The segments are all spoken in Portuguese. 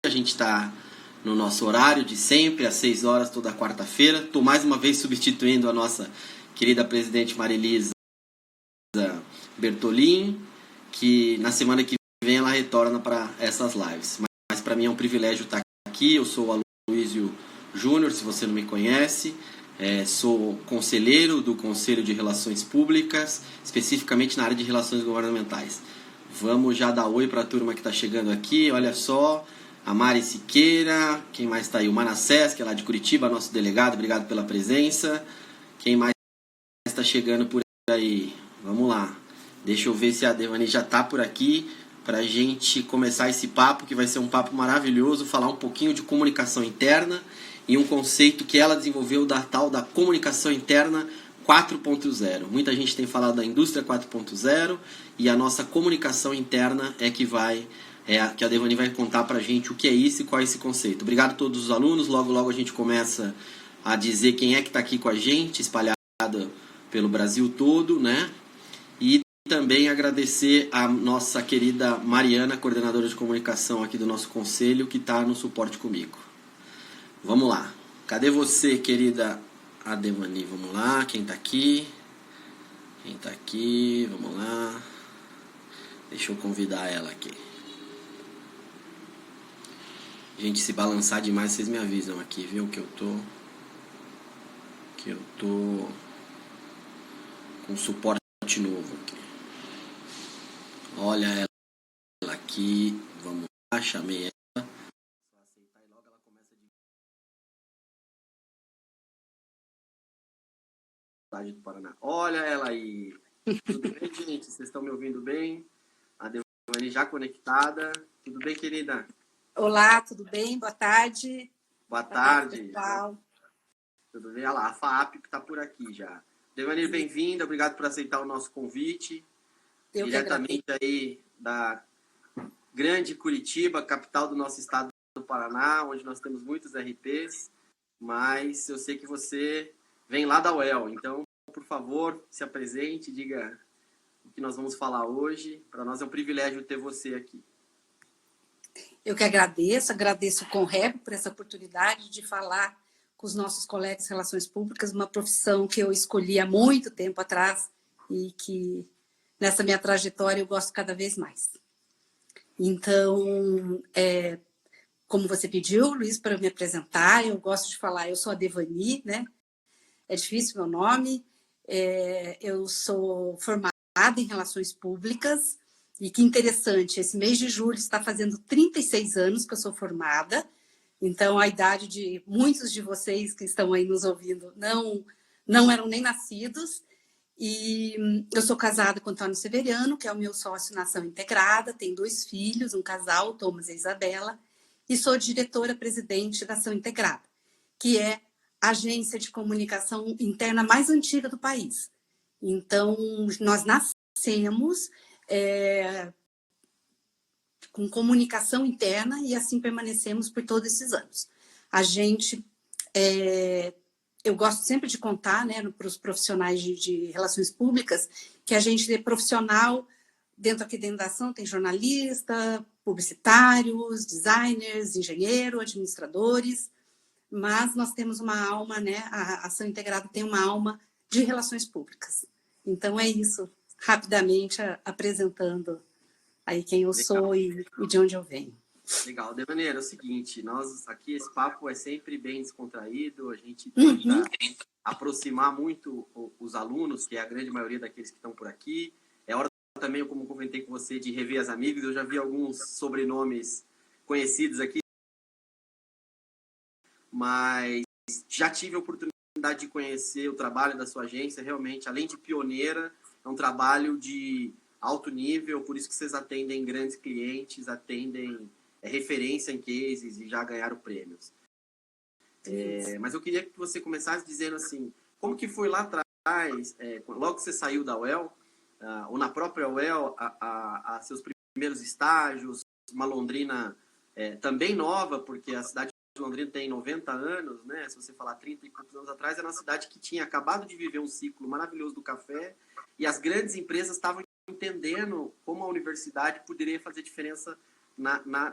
A gente está no nosso horário de sempre, às 6 horas, toda quarta-feira. Estou mais uma vez substituindo a nossa querida presidente Marilisa Bertolin, que na semana que vem ela retorna para essas lives. Mas para mim é um privilégio estar aqui. Eu sou o Aloysio Júnior, se você não me conhece. Sou conselheiro do Conselho de Relações Públicas, especificamente na área de relações governamentais. Vamos já dar oi para a turma que está chegando aqui. Olha só, a Mari Siqueira, quem mais está aí? O Manassés, que é lá de Curitiba, nosso delegado, obrigado pela presença. Quem mais está chegando por aí? Vamos lá. Deixa eu ver se a Devani já está por aqui para a gente começar esse papo, que vai ser um papo maravilhoso, falar um pouquinho de comunicação interna e um conceito que ela desenvolveu da tal da comunicação interna 4.0. Muita gente tem falado da indústria 4.0 e a nossa comunicação interna é que a Devani vai contar pra gente o que é isso e qual é esse conceito. Obrigado a todos os alunos. Logo a gente começa a dizer quem é que está aqui com a gente, espalhada pelo Brasil todo, né? E também agradecer a nossa querida Mariana, coordenadora de comunicação aqui do nosso conselho, que está no suporte comigo. Vamos lá. Cadê você, querida Devani? Vamos lá. Quem está aqui? Quem está aqui? Vamos lá. Deixa eu convidar ela aqui. Gente, se balançar demais, vocês me avisam aqui, viu? Que eu tô com suporte novo aqui. Olha ela aqui. Vamos lá, chamei ela. Só aceitar e logo ela começa de do Paraná. Olha ela aí. Tudo bem, gente? Vocês estão me ouvindo bem? A Devani já conectada. Tudo bem, querida? Olá, tudo bem? Boa tarde. Boa tarde. Pessoal. Tudo bem? Olha lá, a FAAP que está por aqui já. Devani, bem-vinda. Obrigado por aceitar o nosso convite. Eu diretamente aí da grande Curitiba, capital do nosso estado do Paraná, onde nós temos muitos RPs, mas eu sei que você vem lá da UEL, então, por favor, se apresente, diga o que nós vamos falar hoje. Para nós é um privilégio ter você aqui. Eu que agradeço o Conrep por essa oportunidade de falar com os nossos colegas de Relações Públicas, uma profissão que eu escolhi há muito tempo atrás e que, nessa minha trajetória, eu gosto cada vez mais. Então, como você pediu, Luiz, para me apresentar, eu gosto de falar, eu sou a Devani, né? É difícil meu nome, eu sou formada em Relações Públicas, e que interessante, esse mês de julho está fazendo 36 anos que eu sou formada, então a idade de muitos de vocês que estão aí nos ouvindo não eram nem nascidos, e eu sou casada com o Antônio Severiano, que é o meu sócio na Ação Integrada, tenho 2 filhos, um casal, Thomas e Isabela, e sou diretora-presidente da Ação Integrada, que é a agência de comunicação interna mais antiga do país. Então, nós nascemos com comunicação interna e assim permanecemos por todos esses anos. A gente, eu gosto sempre de contar, né, para os profissionais de relações públicas, que a gente é profissional, aqui dentro da ação tem jornalista, publicitários, designers, engenheiro, administradores, mas nós temos uma alma, né, a Ação Integrada tem uma alma de relações públicas. Então é isso, rapidamente apresentando aí quem eu sou e de onde eu venho. Legal. Devaneira, é o seguinte, nós aqui, esse papo é sempre bem descontraído, a gente tenta aproximar muito os alunos, que é a grande maioria daqueles que estão por aqui. É hora também, como comentei com você, de rever as amigas, eu já vi alguns sobrenomes conhecidos aqui, mas já tive a oportunidade de conhecer o trabalho da sua agência, realmente, além de pioneira, é um trabalho de alto nível, por isso que vocês atendem grandes clientes, atendem referência em cases e já ganharam prêmios. Mas eu queria que você começasse dizendo assim, como que foi lá atrás, logo que você saiu da UEL, ou na própria UEL, a seus primeiros estágios, uma Londrina também nova, porque a cidade de Londrina tem 90 anos, né? Se você falar 30 e poucos anos atrás, era uma cidade que tinha acabado de viver um ciclo maravilhoso do café e as grandes empresas estavam entendendo como a universidade poderia fazer diferença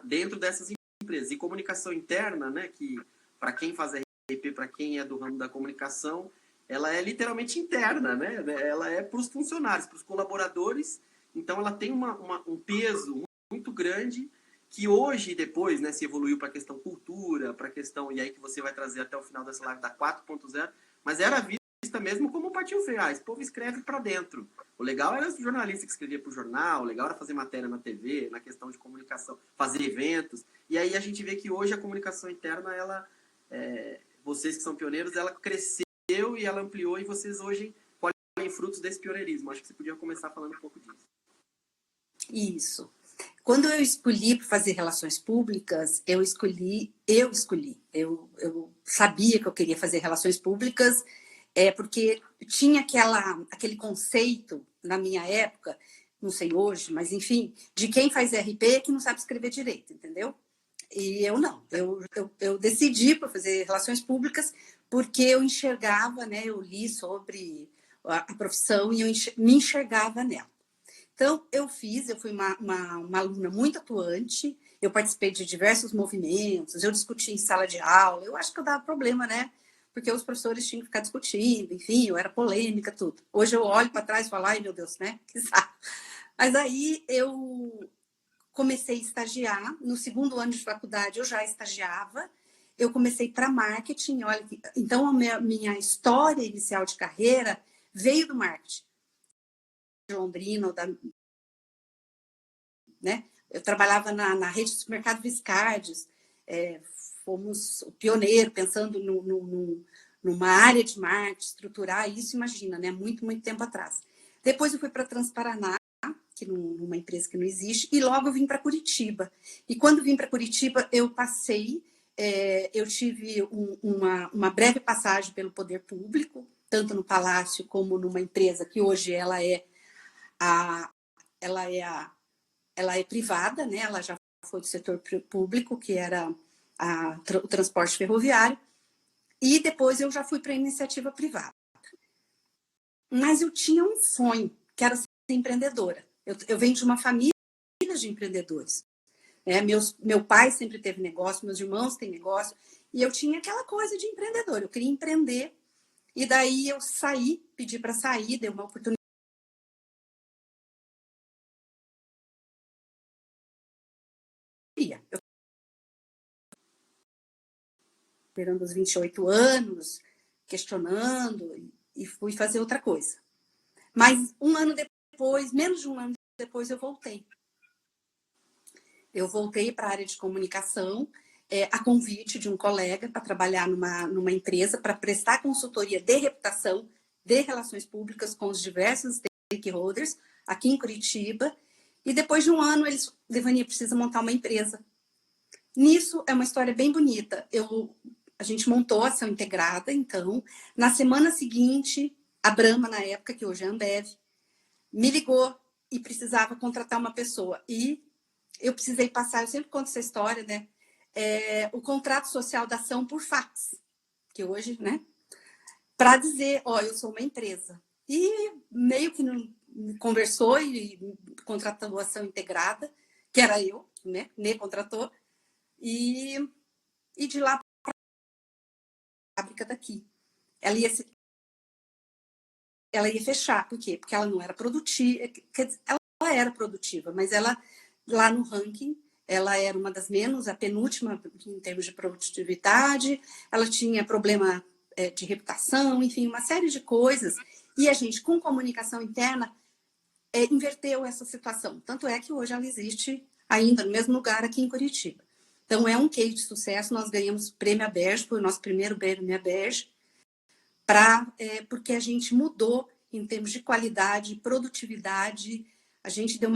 dentro dessas empresas. E comunicação interna, né, que para quem faz RP, para quem é do ramo da comunicação, ela é literalmente interna, né? Ela é para os funcionários, para os colaboradores. Então, ela tem um peso muito grande que hoje e depois, né, se evoluiu para a questão cultura, para a questão, e aí que você vai trazer até o final dessa live da 4.0, mas era vista mesmo como um patinho feio. Esse povo escreve para dentro. O legal era os jornalistas que escreviam para o jornal, o legal era fazer matéria na TV, na questão de comunicação, fazer eventos. E aí a gente vê que hoje a comunicação interna, ela, vocês que são pioneiros, ela cresceu e ela ampliou, e vocês hoje colhem frutos desse pioneirismo. Acho que você podia começar falando um pouco disso. Isso. Quando eu escolhi para fazer relações públicas, eu sabia que eu queria fazer relações públicas, porque tinha aquele conceito na minha época, não sei hoje, mas enfim, de quem faz RP que não sabe escrever direito, entendeu? E eu não. Eu decidi por fazer relações públicas porque eu enxergava, né? Eu li sobre a profissão e eu me enxergava nela. Então, eu fui uma aluna muito atuante, eu participei de diversos movimentos, eu discuti em sala de aula, eu acho que eu dava problema, né? Porque os professores tinham que ficar discutindo, enfim, eu era polêmica, tudo. Hoje eu olho para trás e falo, ai meu Deus, né? Que saco. Mas aí eu comecei a estagiar, no segundo ano de faculdade eu já estagiava, eu comecei para marketing, olha, então a minha história inicial de carreira veio do marketing. Londrina, né? Eu trabalhava na rede de supermercado Viscardes, fomos o pioneiro, pensando numa área de marketing, estruturar isso, imagina, né? Muito, muito tempo atrás. Depois eu fui para Transparaná, numa empresa que não existe, e logo eu vim para Curitiba. E quando vim para Curitiba, eu eu tive uma breve passagem pelo poder público, tanto no Palácio como numa empresa que hoje ela é privada, né? Ela já foi do setor público, que era o transporte ferroviário, e depois eu já fui para a iniciativa privada. Mas eu tinha um sonho, que era ser empreendedora. Eu venho de uma família de empreendedores. Meu pai sempre teve negócio, meus irmãos têm negócio, e eu tinha aquela coisa de empreendedor. Eu queria empreender, e daí eu pedi para sair, dei uma oportunidade. Eu esperando os 28 anos, questionando, e fui fazer outra coisa. Mas um ano depois, menos de um ano depois, eu voltei. Eu voltei para a área de comunicação, a convite de um colega para trabalhar numa empresa para prestar consultoria de reputação, de relações públicas com os diversos stakeholders aqui em Curitiba. E depois de um ano, Devani, precisa montar uma empresa. Nisso é uma história bem bonita. A gente montou a ação integrada, então, na semana seguinte, a Brahma, na época, que hoje é a Ambev, me ligou e precisava contratar uma pessoa. E eu precisei passar, eu sempre conto essa história, né? O contrato social da ação por fax, que hoje, né? Para dizer, eu sou uma empresa. E meio que conversou e contratou a ação integrada, que era eu, né? Me contratou. E de lá para a fábrica daqui. Ela ia fechar. Por quê? Porque ela não era produtiva. Ela era produtiva, mas ela, lá no ranking, ela era uma das menos, a penúltima em termos de produtividade. Ela tinha problema de reputação, enfim, uma série de coisas. E a gente, com comunicação interna, inverteu essa situação. Tanto é que hoje ela existe ainda no mesmo lugar aqui em Curitiba. Então, é um case de sucesso. Nós ganhamos o Prêmio Aberge, foi o nosso primeiro Prêmio Aberge, porque a gente mudou em termos de qualidade, produtividade, a gente deu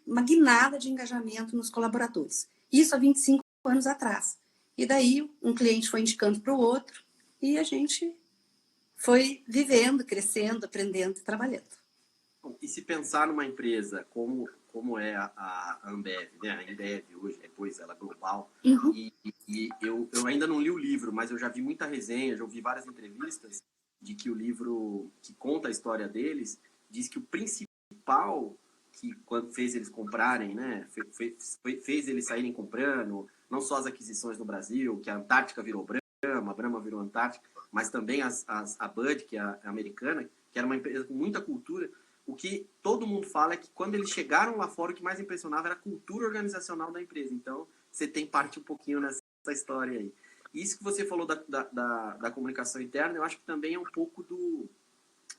uma guinada de engajamento nos colaboradores. Isso há 25 anos atrás. E daí, um cliente foi indicando para o outro, e a gente foi vivendo, crescendo, aprendendo e trabalhando. E se pensar numa empresa como é a Ambev, né? A Ambev hoje, depois ela é global, e eu ainda não li o livro, mas eu já vi muita resenha, já ouvi várias entrevistas de que o livro que conta a história deles diz que o principal que quando fez eles comprarem, né, fez eles saírem comprando, não só as aquisições no Brasil, que a Antártica virou Brahma, a Brahma virou Antártica, mas também a Bud, que é a americana, que era uma empresa com muita cultura. O que todo mundo fala é que quando eles chegaram lá fora, o que mais impressionava era a cultura organizacional da empresa. Então, você tem parte um pouquinho nessa história aí. E isso que você falou da comunicação interna, eu acho que também é um pouco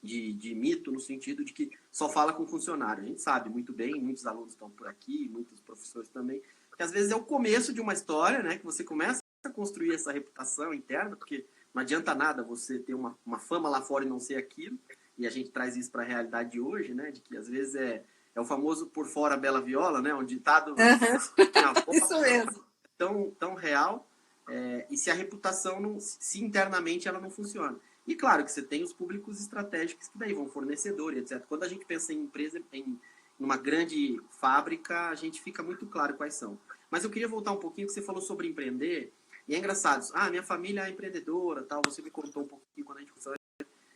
de mito, no sentido de que só fala com funcionário. A gente sabe muito bem, muitos alunos estão por aqui, muitos professores também, que às vezes é o começo de uma história, né, que você começa a construir essa reputação interna, porque não adianta nada você ter uma fama lá fora e não ser aquilo, e a gente traz isso para a realidade de hoje, né, de que às vezes é o famoso por fora a bela viola, né, um ditado Isso mesmo. Tão real, e se a reputação, se internamente ela não funciona. E claro que você tem os públicos estratégicos que daí vão fornecedor, etc. Quando a gente pensa em empresa, em uma grande fábrica, a gente fica muito claro quais são. Mas eu queria voltar um pouquinho, que você falou sobre empreender, e é engraçado, minha família é empreendedora, tal, você me contou um pouquinho quando a gente conversou,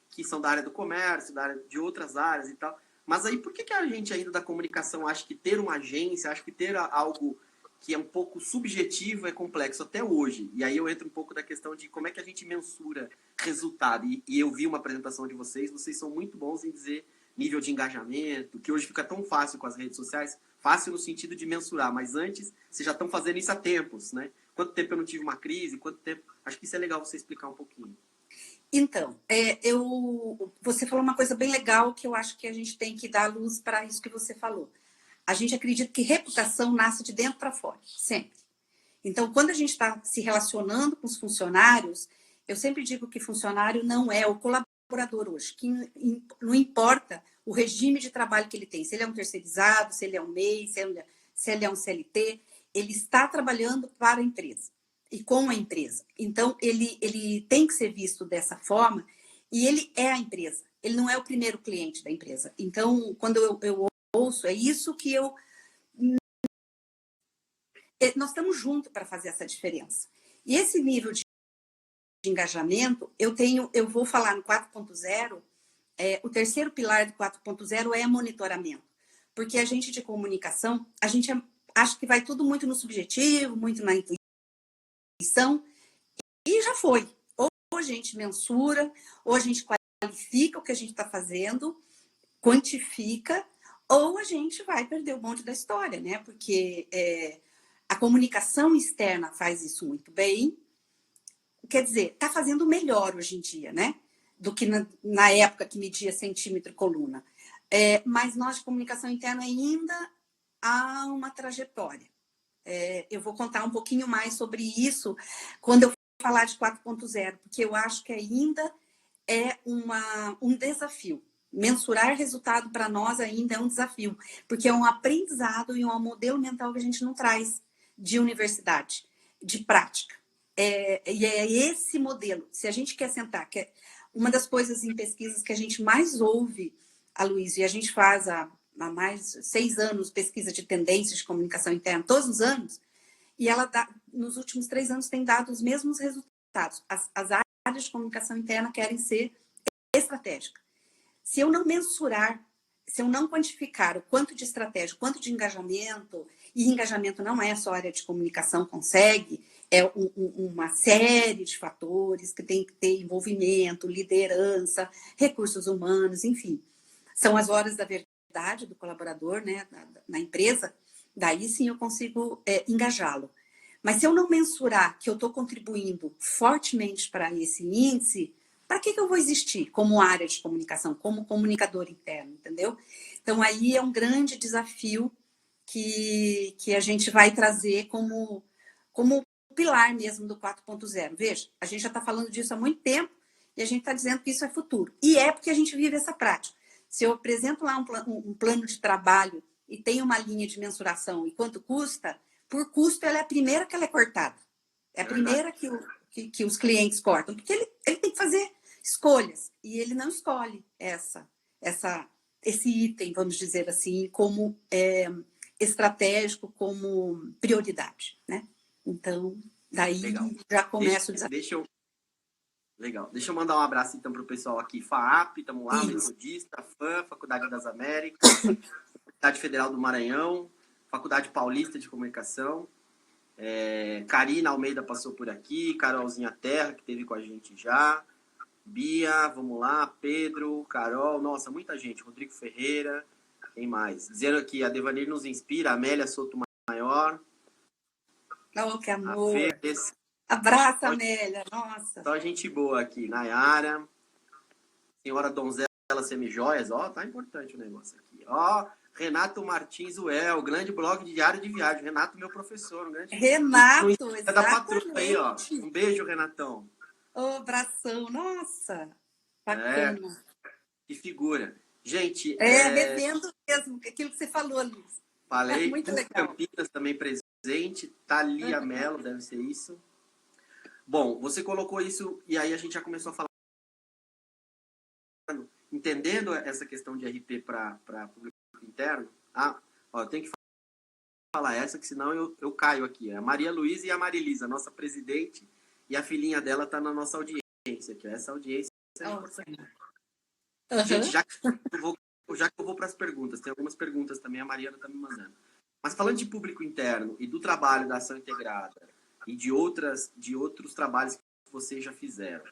que são da área do comércio, de outras áreas e tal. Mas aí por que a gente ainda da comunicação acha que ter uma agência, acha que ter algo que é um pouco subjetivo é complexo até hoje? E aí eu entro um pouco da questão de como é que a gente mensura resultado. E eu vi uma apresentação de vocês são muito bons em dizer nível de engajamento, que hoje fica tão fácil com as redes sociais, fácil no sentido de mensurar, mas antes vocês já estão fazendo isso há tempos, né? Quanto tempo eu não tive uma crise, quanto tempo... Acho que isso é legal você explicar um pouquinho. Então, você falou uma coisa bem legal que eu acho que a gente tem que dar luz para isso que você falou. A gente acredita que reputação nasce de dentro para fora, sempre. Então, quando a gente está se relacionando com os funcionários, eu sempre digo que funcionário não é o colaborador hoje, que não importa o regime de trabalho que ele tem, se ele é um terceirizado, se ele é um MEI, se ele é um CLT, ele está trabalhando para a empresa e com a empresa. Então, ele tem que ser visto dessa forma e ele é a empresa, ele não é o primeiro cliente da empresa. Então, quando eu ouço, é isso que nós estamos juntos para fazer essa diferença. E esse nível de engajamento, eu vou falar no 4.0, o terceiro pilar do 4.0 é monitoramento. Porque a gente de comunicação, a gente acha que vai tudo muito no subjetivo, muito na intuição, e já foi. Ou a gente mensura, ou a gente qualifica o que a gente está fazendo, quantifica, ou a gente vai perder o bonde da história, né? Porque a comunicação externa faz isso muito bem. Quer dizer, está fazendo melhor hoje em dia, né? Do que na época que media centímetro e coluna. Mas nós, de comunicação interna, ainda há uma trajetória. Eu vou contar um pouquinho mais sobre isso quando eu falar de 4.0, porque eu acho que ainda é um desafio. Mensurar resultado para nós ainda é um desafio, porque é um aprendizado e um modelo mental que a gente não traz de universidade, de prática. E é esse modelo. Se a gente quer sentar, que é uma das coisas em pesquisas que a gente mais ouve, Aloysio, e a gente faz há mais de 6 anos pesquisa de tendências de comunicação interna, todos os anos, e ela nos últimos 3 anos tem dado os mesmos resultados. As áreas de comunicação interna querem ser estratégicas. Se eu não mensurar, se eu não quantificar o quanto de estratégia, o quanto de engajamento, e engajamento não é só a área de comunicação consegue, é uma série de fatores que tem que ter envolvimento, liderança, recursos humanos, enfim. São as horas da verdade do colaborador, né, na empresa, daí sim eu consigo engajá-lo. Mas se eu não mensurar que eu estou contribuindo fortemente para esse índice, para que eu vou existir como área de comunicação, como comunicador interno, entendeu? Então, aí é um grande desafio que a gente vai trazer como pilar mesmo do 4.0. Veja, a gente já está falando disso há muito tempo e a gente está dizendo que isso é futuro. E é porque a gente vive essa prática. Se eu apresento lá um plano de trabalho e tem uma linha de mensuração e quanto custa, por custo ela é a primeira que ela é cortada. É a primeira que os clientes cortam, porque ele tem que fazer escolhas e ele não escolhe esse item, vamos dizer assim, como estratégico, como prioridade, né? Então, daí Legal. já começa o desafio. Legal. Deixa eu mandar um abraço então para o pessoal aqui, FAAP, estamos lá, Metodista, FAM, Faculdade das Américas, Faculdade Federal do Maranhão, Faculdade Paulista de Comunicação. Karina Almeida passou por aqui, Carolzinha Terra, que esteve com a gente já, Bia, vamos lá, Pedro, Carol, nossa, muita gente, Rodrigo Ferreira, quem mais? Dizendo aqui, a Devanir nos inspira, Amélia Sotomayor. Oh, que amor! Fê, Abraça, Amélia, nossa! Só gente boa aqui, Nayara, Senhora Donzela Semijoias, ó, tá importante o negócio aqui, ó. Renato Martins Uel, grande blog de diário de viagem. Renato, meu professor. Um grande Renato, exatamente. Da patroa aí, ó. Um beijo, Renatão. Ô, abração. Nossa, bacana. Que figura. Gente... revendo mesmo aquilo que você falou, Luiz. Falei. Muito legal. Campinas também presente. Thalia Mello, deve ser isso. Bom, você colocou isso e aí a gente já começou a falar. Entendendo essa questão de RP para público interno, eu tenho que falar essa, que senão eu caio aqui. É a Maria Luísa e a Marilisa, nossa presidente, e a filhinha dela está na nossa audiência aqui. Essa audiência é importante. Gente, já que eu vou para as perguntas, tem algumas perguntas também, a Mariana está me mandando. Mas falando de público interno e do trabalho da ação integrada e de outros trabalhos que vocês já fizeram,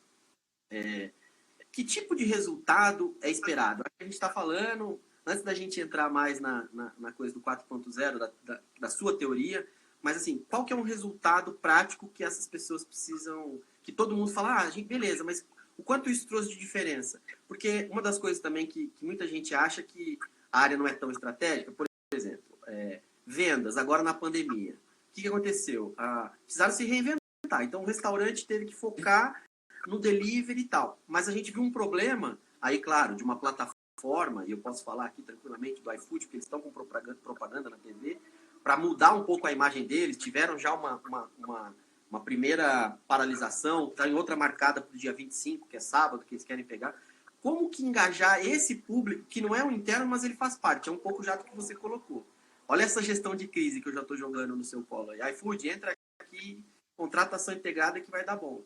que tipo de resultado é esperado? A gente está falando... Antes da gente entrar mais na coisa do 4.0, da sua teoria, mas assim, qual que é um resultado prático que essas pessoas precisam, que todo mundo fala, beleza, mas o quanto isso trouxe de diferença? Porque uma das coisas também que muita gente acha que a área não é tão estratégica, por exemplo, vendas, agora na pandemia. O que aconteceu? Precisaram se reinventar, então o restaurante teve que focar no delivery e tal. Mas a gente viu um problema, aí claro, de uma plataforma, e eu posso falar aqui tranquilamente do iFood, porque eles estão com propaganda na TV, para mudar um pouco a imagem deles, tiveram já uma primeira paralisação, está em outra marcada para o dia 25, que é sábado, que eles querem pegar. Como que engajar esse público, que não é um interno, mas ele faz parte, é um pouco já do que você colocou. Olha essa gestão de crise que eu já estou jogando no seu colo aí. iFood, entra aqui, contratação integrada que vai dar bom.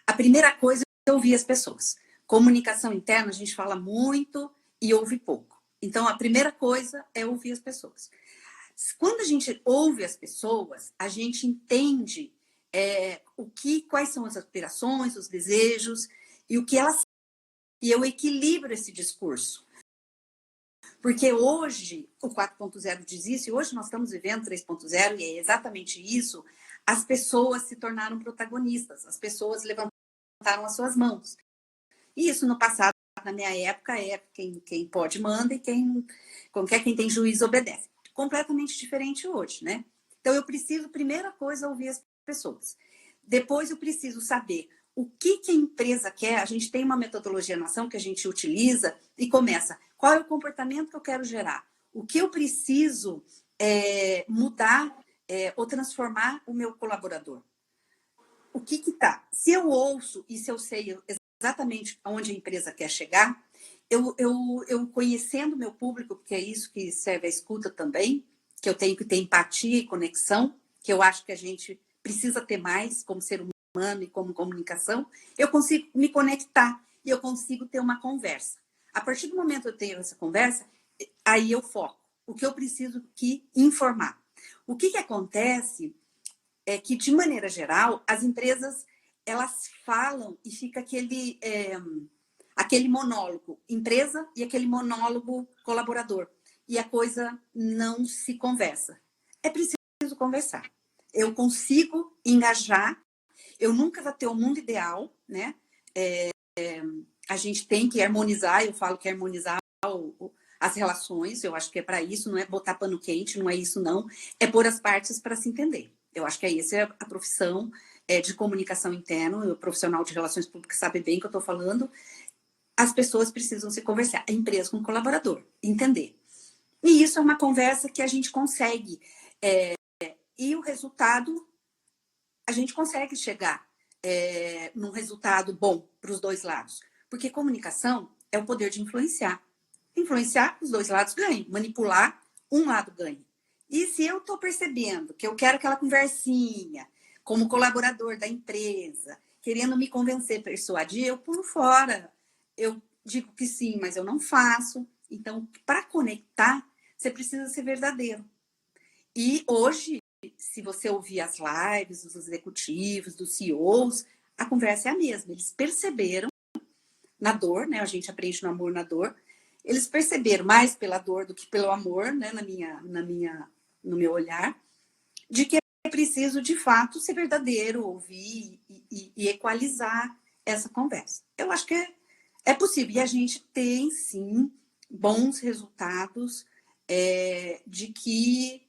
A primeira coisa é ouvir as pessoas. Comunicação interna, a gente fala muito e ouve pouco. Então, a primeira coisa é ouvir as pessoas. Quando a gente ouve as pessoas, a gente entende quais são as aspirações, os desejos e o que elas... E eu equilibro esse discurso. Porque hoje, o 4.0 diz isso, e hoje nós estamos vivendo 3.0, e é exatamente isso, as pessoas se tornaram protagonistas, as pessoas levantaram as suas mãos. E isso no passado, na minha época, quem pode manda e quem tem juízo obedece. Completamente diferente hoje, né? Então, eu preciso, primeira coisa, ouvir as pessoas. Depois, eu preciso saber o que a empresa quer. A gente tem uma metodologia na ação que a gente utiliza e começa. Qual é o comportamento que eu quero gerar? O que eu preciso mudar ou transformar o meu colaborador? O que está? Se eu ouço e se eu sei exatamente aonde a empresa quer chegar, eu conhecendo o meu público, porque é isso que serve a escuta também, que eu tenho que ter empatia e conexão, que eu acho que a gente precisa ter mais como ser humano e como comunicação, eu consigo me conectar e eu consigo ter uma conversa. A partir do momento que eu tenho essa conversa, aí eu foco. O que eu preciso informar. O que acontece é que, de maneira geral, as empresas elas falam e fica aquele monólogo empresa e aquele monólogo colaborador. E a coisa não se conversa. É preciso conversar. Eu consigo engajar, eu nunca vou ter o mundo ideal, né? A gente tem que harmonizar, eu falo que é harmonizar as relações, eu acho que é para isso, não é botar pano quente, não é isso não, é pôr as partes para se entender. Eu acho que essa é a profissão de comunicação interna, o profissional de relações públicas sabe bem o que eu estou falando. As pessoas precisam se conversar, a empresa com o colaborador, entender. E isso é uma conversa que a gente consegue. E o resultado, a gente consegue chegar num resultado bom para os dois lados. Porque comunicação é o poder de influenciar. Influenciar, os dois lados ganham. Manipular, um lado ganha. E se eu estou percebendo que eu quero aquela conversinha, como colaborador da empresa, querendo me convencer, persuadir, eu pulo fora. Eu digo que sim, mas eu não faço. Então, para conectar, você precisa ser verdadeiro. E hoje, se você ouvir as lives dos executivos, dos CEOs, a conversa é a mesma. Eles perceberam na dor, né? A gente aprende no amor, na dor. Eles perceberam mais pela dor do que pelo amor, né? No meu olhar, de que é preciso, de fato, ser verdadeiro, ouvir e equalizar essa conversa. Eu acho que é possível. E a gente tem, sim, bons resultados de que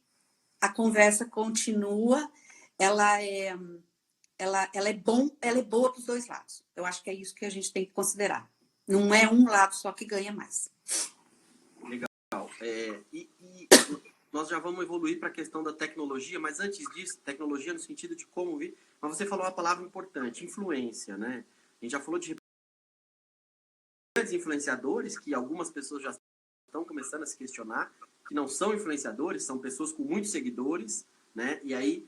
a conversa continua, ela é boa para os dois lados. Eu acho que é isso que a gente tem que considerar. Não é um lado só que ganha mais. Legal. Nós já vamos evoluir para a questão da tecnologia, mas antes disso, tecnologia no sentido de como vir, mas você falou uma palavra importante, influência, né? A gente já falou de grandes influenciadores, que algumas pessoas já estão começando a se questionar, que não são influenciadores, são pessoas com muitos seguidores, né? E aí,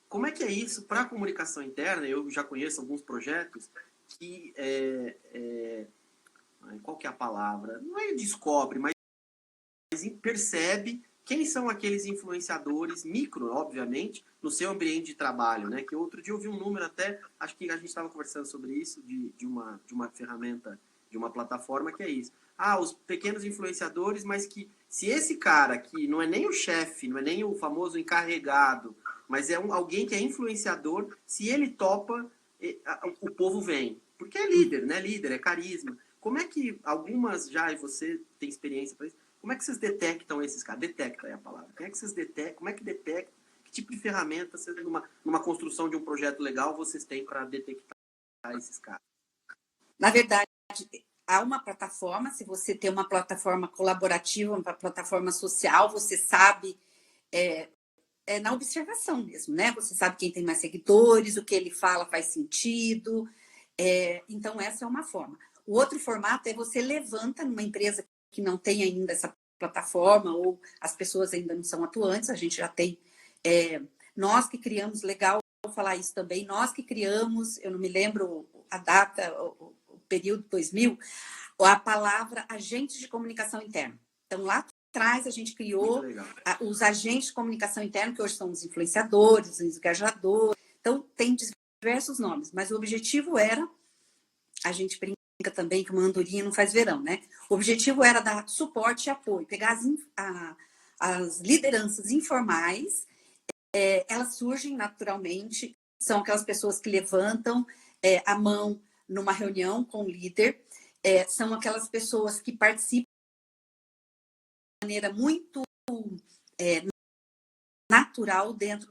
como é que é isso para a comunicação interna? Eu já conheço alguns projetos que, qual que é a palavra? Não é descobre, mas percebe quem são aqueles influenciadores micro, obviamente, no seu ambiente de trabalho, né? Que outro dia eu vi um número até, acho que a gente estava conversando sobre isso, de uma ferramenta, de uma plataforma que é isso. Os pequenos influenciadores, mas que se esse cara que não é nem o chefe, não é nem o famoso encarregado, mas é alguém que é influenciador, se ele topa, o povo vem. Porque é líder, né? Líder, é carisma. Como é que algumas já, e você tem experiência para isso, como é que vocês detectam esses caras? Detecta é a palavra. Como é que vocês detectam? Como é que detecta? Que tipo de ferramenta, numa construção de um projeto legal, vocês têm para detectar esses caras? Na verdade, há uma plataforma, se você tem uma plataforma colaborativa, uma plataforma social, você sabe, na observação mesmo, né? Você sabe quem tem mais seguidores, o que ele fala faz sentido. Então, essa é uma forma. O outro formato é você levanta numa empresa que não tem ainda essa plataforma ou as pessoas ainda não são atuantes, a gente já tem. Nós que criamos, legal falar isso também, nós que criamos, eu não me lembro a data, o período 2000, a palavra agentes de comunicação interna. Então, lá atrás, a gente criou os agentes de comunicação interna, que hoje são os influenciadores, os engajadores. Então, tem diversos nomes, mas o objetivo era, a gente brinca também que uma andorinha não faz verão, né? O objetivo era dar suporte e apoio, pegar as lideranças informais, elas surgem naturalmente, são aquelas pessoas que levantam a mão numa reunião com o líder, são aquelas pessoas que participam de maneira muito natural dentro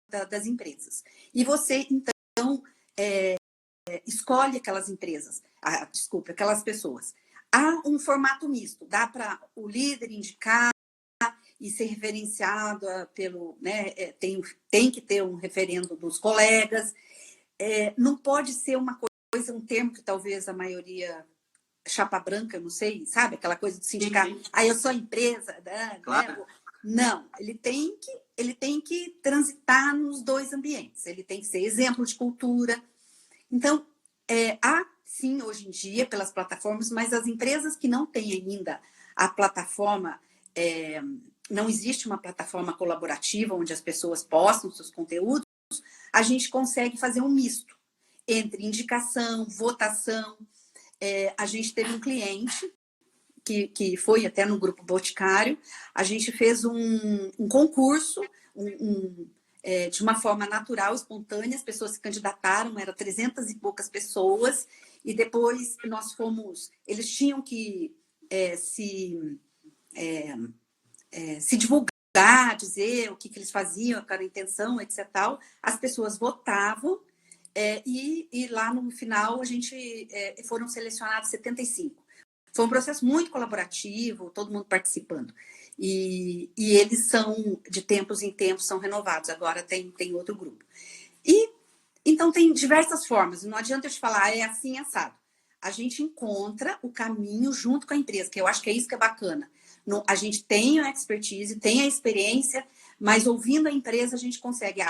das empresas. E você, então, escolhe aquelas empresas, aquelas pessoas. Há um formato misto, dá para o líder indicar e ser referenciado pelo, né, tem que ter um referendo dos colegas, não pode ser uma coisa, um termo que talvez a maioria chapa branca, não sei, sabe? Aquela coisa de sindicato. Eu sou empresa, né? Claro. Não, ele tem que transitar nos dois ambientes. Ele tem que ser exemplo de cultura. Então, há, sim, hoje em dia, pelas plataformas, mas as empresas que não têm ainda a plataforma, não existe uma plataforma colaborativa onde as pessoas postam seus conteúdos, a gente consegue fazer um misto entre indicação, votação. A gente teve um cliente que foi até no Grupo Boticário, a gente fez um concurso de uma forma natural, espontânea, as pessoas se candidataram, eram 300 e poucas pessoas, e depois eles tinham que se divulgar, dizer o que eles faziam, qual era a intenção, etc. As pessoas votavam, e lá no final a gente foram selecionados 75. Foi um processo muito colaborativo, todo mundo participando. E eles são, de tempos em tempos, são renovados. Agora tem outro grupo. Então, tem diversas formas. Não adianta eu te falar, é assim, assado. A gente encontra o caminho junto com a empresa, que eu acho que é isso que é bacana. A gente tem a expertise, tem a experiência, mas ouvindo a empresa a gente consegue,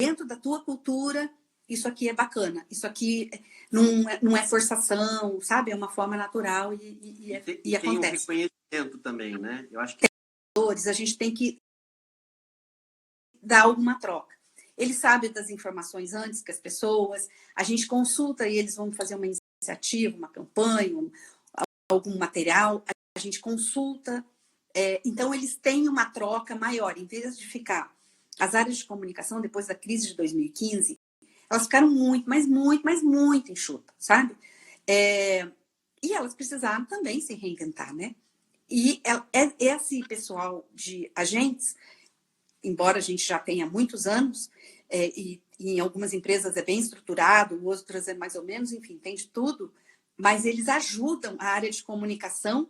dentro da tua cultura, isso aqui é bacana, isso aqui não é forçação, sabe? É uma forma natural e acontece. Tem um reconhecimento também, né? Eu acho que a gente tem que dá alguma troca. Ele sabe das informações antes que as pessoas, a gente consulta e eles vão fazer uma iniciativa, uma campanha, algum material, a gente consulta. Então, eles têm uma troca maior. Em vez de ficar... As áreas de comunicação, depois da crise de 2015, elas ficaram muito, mas muito enxutas, sabe? E elas precisaram também se reinventar, né? E esse pessoal de agentes, embora a gente já tenha muitos anos, e em algumas empresas é bem estruturado, outras é mais ou menos, enfim, tem de tudo, mas eles ajudam a área de comunicação.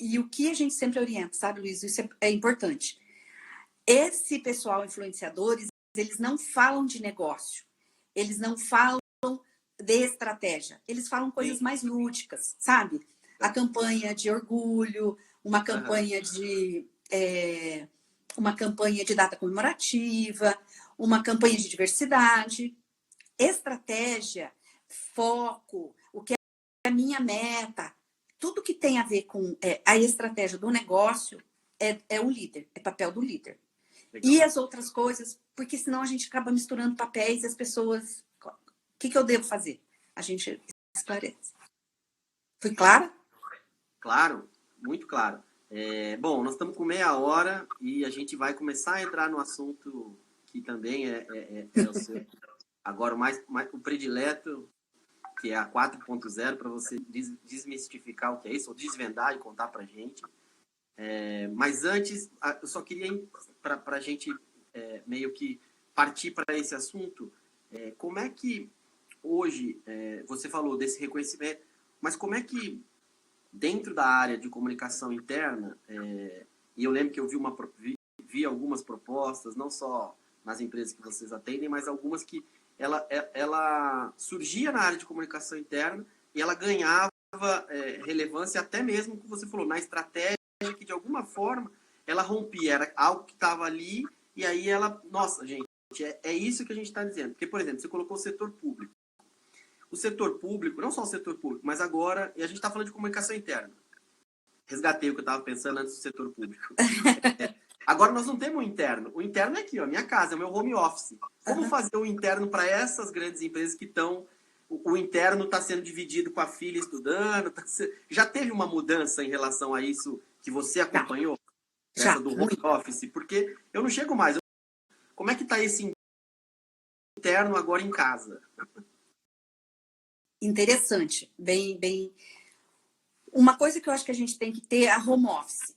E o que a gente sempre orienta, sabe, Luiz? Isso é importante. Esse pessoal influenciadores, eles não falam de negócio, eles não falam de estratégia, eles falam coisas mais lúdicas, sabe? A campanha de orgulho, uma campanha de data comemorativa, uma campanha de diversidade, estratégia, foco, o que é a minha meta, tudo que tem a ver com a estratégia do negócio é o líder, é papel do líder. Legal. E as outras coisas, porque senão a gente acaba misturando papéis e as pessoas... O que eu devo fazer? A gente esclarece. Fui clara? Claro, muito claro. Bom, nós estamos com meia hora e a gente vai começar a entrar no assunto que também é o seu... Agora, o predileto, que é a 4.0, para você desmistificar o que é isso, ou desvendar e contar para a gente. Mas antes, eu só queria, para a gente meio que partir para esse assunto, como é que hoje, você falou desse reconhecimento, mas como é que dentro da área de comunicação interna, e eu lembro que eu vi algumas propostas, não só nas empresas que vocês atendem, mas algumas que ela surgia na área de comunicação interna e ela ganhava relevância até mesmo, como você falou, na estratégia, que de alguma forma ela rompia, era algo que estava ali, e aí ela, nossa, gente, é isso que a gente está dizendo. Porque, por exemplo, você colocou o setor público. O setor público, não só o setor público, mas agora, e a gente está falando de comunicação interna. Resgatei o que eu estava pensando antes do setor público. Agora nós não temos o interno. O interno é aqui, ó, a minha casa, é o meu home office. Como fazer o interno para essas grandes empresas que estão... O interno está sendo dividido com a filha estudando. Já teve uma mudança em relação a isso que você acompanhou? Essa do home office? Porque eu não chego mais. Como é que está esse interno agora em casa? Interessante. Bem... Uma coisa que eu acho que a gente tem que ter é a home office.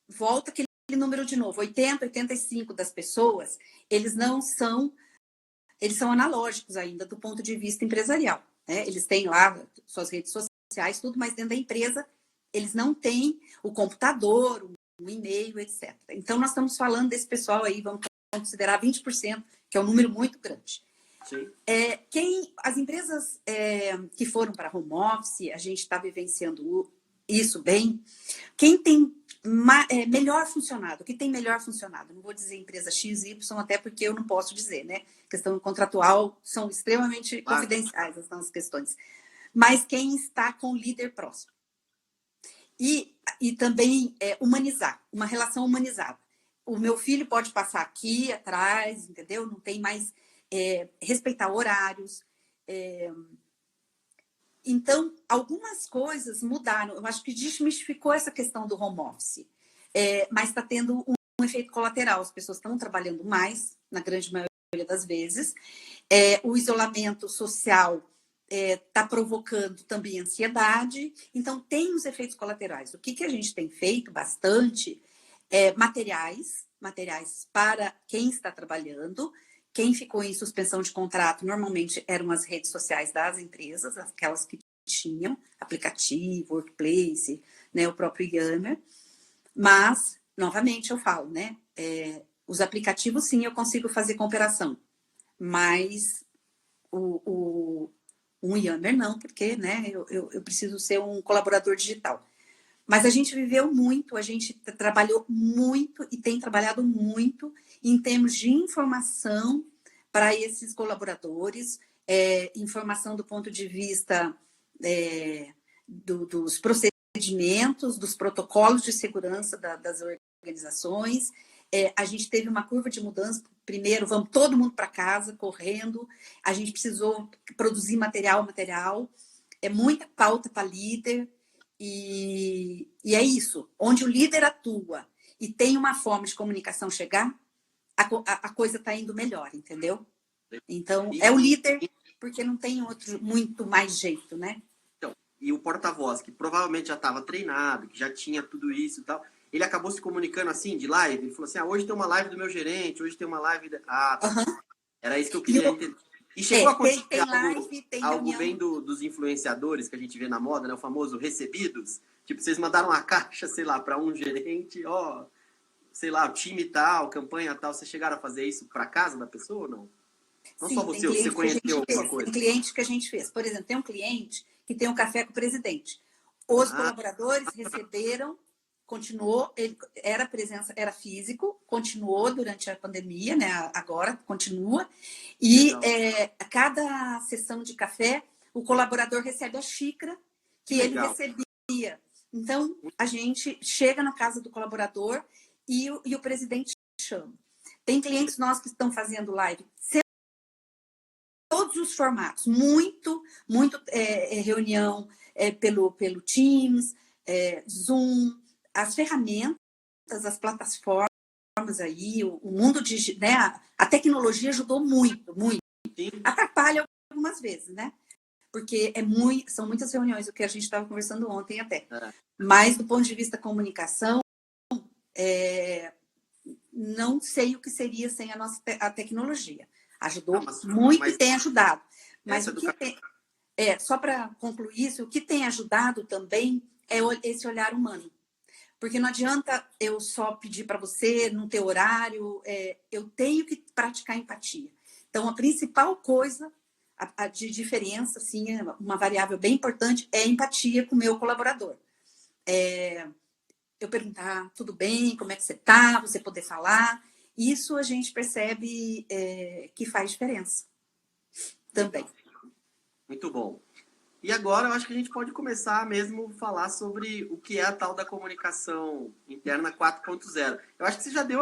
Volta aquele número de novo. 85% das pessoas, eles são analógicos ainda do ponto de vista empresarial, né? Eles têm lá suas redes sociais, tudo, mas dentro da empresa eles não têm o computador, o e-mail, etc. Então, nós estamos falando desse pessoal aí, vamos considerar 20%, que é um número muito grande. Sim. As empresas que foram para home office, a gente está vivenciando isso bem. Quem tem melhor funcionado, que tem melhor funcionado, não vou dizer empresa XY, até porque eu não posso dizer, né? Questão contratual são extremamente confidenciais as nossas questões. Mas quem está com o líder próximo. E também humanizar, uma relação humanizada. O meu filho pode passar aqui atrás, entendeu? Não tem mais respeitar horários. Então, algumas coisas mudaram. Eu acho que desmistificou essa questão do home office. Mas está tendo um efeito colateral. As pessoas estão trabalhando mais, na grande maioria das vezes. O isolamento social está provocando também ansiedade. Então, tem os efeitos colaterais. O que a gente tem feito bastante materiais para quem está trabalhando. Quem ficou em suspensão de contrato, normalmente eram as redes sociais das empresas, aquelas que tinham aplicativo, workplace, né, o próprio Yammer. Mas, novamente, eu falo, né? Os aplicativos, sim, eu consigo fazer cooperação. Mas um Yammer não, porque, né, eu preciso ser um colaborador digital. Mas a gente viveu muito, a gente trabalhou muito e tem trabalhado muito em termos de informação para esses colaboradores, informação do ponto de vista dos procedimentos, dos protocolos de segurança das organizações. A gente teve uma curva de mudança. Primeiro, vamos todo mundo para casa, correndo. A gente precisou produzir material. É muita pauta para líder. E é isso. Onde o líder atua e tem uma forma de comunicação chegar, a coisa está indo melhor, entendeu? Então, é o líder, porque não tem outro muito mais jeito, né? Então, e o porta-voz, que provavelmente já estava treinado, que já tinha tudo isso e tal, ele acabou se comunicando assim, de live. Ele falou assim, hoje tem uma live do meu gerente, hoje tem uma live... Tá. Era isso que eu queria entender. E chegou a acontecer algo bem dos influenciadores que a gente vê na moda, né? O famoso recebidos. Tipo, vocês mandaram uma caixa, sei lá, para um gerente, sei lá, o time tal, campanha tal. Vocês chegaram a fazer isso para casa da pessoa ou não? Não. Sim, só você conheceu alguma coisa? Tem cliente que a gente fez. Por exemplo, tem um cliente que tem um café com o presidente. Os colaboradores receberam, continuou, era físico, continuou durante a pandemia, né? Agora continua. E a cada sessão de café, o colaborador recebe a xícara que ele recebia. Então, a gente chega na casa do colaborador e o presidente chama. Tem clientes nossos que estão fazendo live, todos os formatos, muito reunião pelo Teams, Zoom, as ferramentas, as plataformas aí, o mundo digital, né? A tecnologia ajudou muito. Sim. Atrapalha algumas vezes, né? Porque são muitas reuniões, o que a gente estava conversando ontem até. Mas, do ponto de vista da comunicação, não sei o que seria sem a tecnologia. Ajudou muito e tem ajudado. Mas só para concluir isso, o que tem ajudado também é esse olhar humano. Porque não adianta eu só pedir para você, não ter horário, eu tenho que praticar empatia. Então, a principal coisa de diferença, assim, uma variável bem importante, é a empatia com o meu colaborador. Eu perguntar, tudo bem, como é que você está, você poder falar. Isso a gente percebe que faz diferença também. Muito bom. E agora eu acho que a gente pode começar mesmo a falar sobre o que é a tal da comunicação interna 4.0. Eu acho que você já deu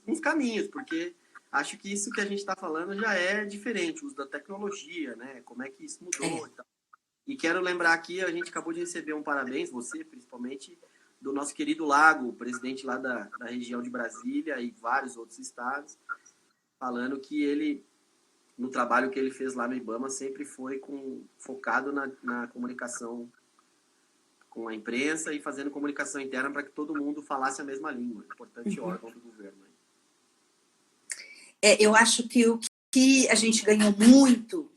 uns caminhos, porque acho que isso que a gente está falando já é diferente, o uso da tecnologia, né? Como é que isso mudou e tal. E quero lembrar aqui, a gente acabou de receber um parabéns, você principalmente, do nosso querido Lago, presidente lá da região de Brasília e vários outros estados, falando que ele, no trabalho que ele fez lá no IBAMA, sempre foi focado na comunicação com a imprensa e fazendo comunicação interna para que todo mundo falasse a mesma língua. Importante órgão do governo. Eu acho que o que a gente ganhou muito,